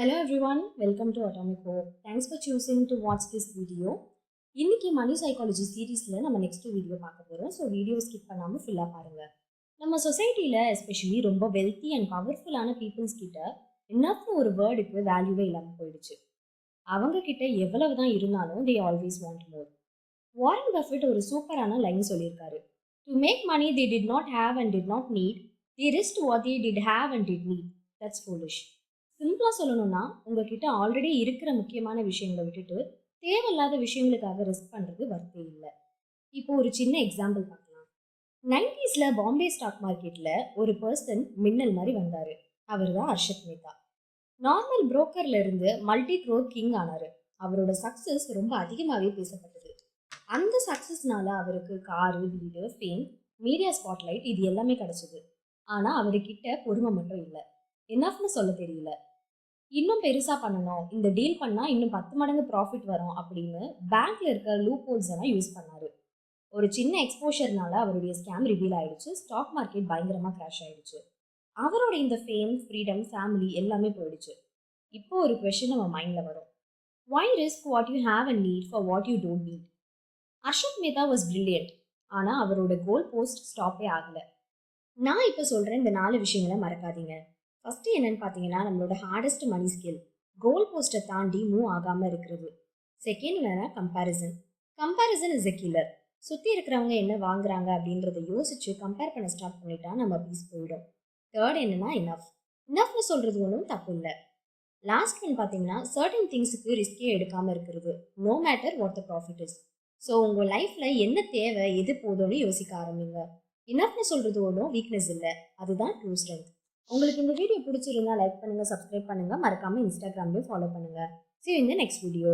Hello everyone, welcome to Atomic Hope. Thanks for choosing to watch this video. இன்னைக்கு மணி psychology சீரீஸில் நம்ம next video பார்க்க போகிறோம். So video skip பண்ணாமல் ஃபுல்லாக பாருங்கள். நம்ம சொசைட்டியில் எஸ்பெஷலி ரொம்ப வெல்த்தி அண்ட் பவர்ஃபுல்லான பீப்புள்ஸ் கிட்ட என்னன்னு ஒரு வேர்டுக்கு வேல்யூவே இல்லாமல் போயிடுச்சு. அவங்க கிட்ட எவ்வளவு தான் இருந்தாலும் they always want more. Warren Buffett ஒரு சூப்பரான லைன் சொல்லியிருக்காரு. To make money they did not have and did not need, they risked what they did have and did need. That's foolish. சிம்பிளாக சொல்லணும்னா உங்ககிட்ட ஆல்ரெடி இருக்கிற முக்கியமான விஷயங்களை விட்டுட்டு தேவையில்லாத விஷயங்களுக்காக ரிஸ்க் பண்ணுறது வர்த்தே இல்லை. இப்போ ஒரு சின்ன எக்ஸாம்பிள் பார்க்கலாம். 90s பாம்பே ஸ்டாக் மார்க்கெட்டில் ஒரு பர்சன் மின்னல் மாதிரி வந்தார். அவர் தான் ஹர்ஷத் மேத்தா. நார்மல் புரோக்கர்ல இருந்து மல்டி க்ரோர் கிங் ஆனார். அவரோட சக்ஸஸ் ரொம்ப அதிகமாகவே பேசப்பட்டது. அந்த சக்ஸஸ்னால அவருக்கு காரு, வீடு, ஃபேம், மீடியா ஸ்பாட்லைட் இது எல்லாமே கிடைச்சது. ஆனால் அவர்கிட்ட பொறுமை மட்டும் இல்லை. என்னஃப்னு சொல்ல தெரியல. இன்னும் பெருசாக பண்ணணும், இந்த டீல் பண்ணால் இன்னும் 10 மடங்கு ப்ராஃபிட் வரும் அப்படின்னு பேங்க்ல இருக்க லூப் ஹோல்ஸ் எல்லாம் யூஸ் பண்ணாரு. ஒரு சின்ன எக்ஸ்போஷர்னால அவருடைய ஸ்கேம் ரிவீல் ஆயிடுச்சு. ஸ்டாக் மார்க்கெட் பயங்கரமாக கிராஷ் ஆயிடுச்சு. அவரோட இந்த ஃபேம், ஃப்ரீடம், ஃபேமிலி எல்லாமே போயிடுச்சு. இப்போ ஒரு கொஸ்டின் நம்ம மைண்டில் வரும். Why risk what you have and need for what you don't need? Harshad Mehta was brilliant. ஆனால் அவரோட கோல் போஸ்ட் ஸ்டாப்பே ஆகலை. நான் இப்போ சொல்கிறேன், இந்த 4 விஷயங்களை மறக்காதீங்க. ஃபஸ்ட்டு என்னன்னு பார்த்தீங்கன்னா, நம்மளோட ஹார்டஸ்ட் மணி ஸ்கில் கோல் போஸ்ட்டை தாண்டி மூவ் ஆகாமல் இருக்கிறது. செகண்ட் என்னன்னா comparison. Comparison is a killer. சுற்றி இருக்கிறவங்க என்ன வாங்குறாங்க அப்படின்றத யோசிச்சு கம்பேர் பண்ண ஸ்டார்ட் பண்ணிட்டா நம்ம பீஸ் போயிடும். தேர்ட் என்னன்னா இனஃப்னு சொல்கிறது ஒன்றும் தப்பு இல்லை. லாஸ்ட் ஒன் பார்த்தீங்கன்னா சர்டன் திங்ஸுக்கு ரிஸ்கே எடுக்காமல் இருக்கிறது. No matter what the profit is. So உங்கள் லைஃப்பில் என்ன தேவை, எது போதும்னு யோசிக்க ஆரம்பிங்க. இனஃப்னு சொல்கிறது ஒன்றும் வீக்னஸ் இல்லை, அதுதான் ட்ரூ ஸ்ட்ரென்த். உங்களுக்கு இந்த வீடியோ பிடிச்சிருந்தா லைக் பண்ணுங்கள், சப்ஸ்கிரைப் பண்ணுங்கள், மறக்காமல் இன்ஸ்டாகிராம்லேயும் ஃபாலோ பண்ணுங்கள். See you in the next video.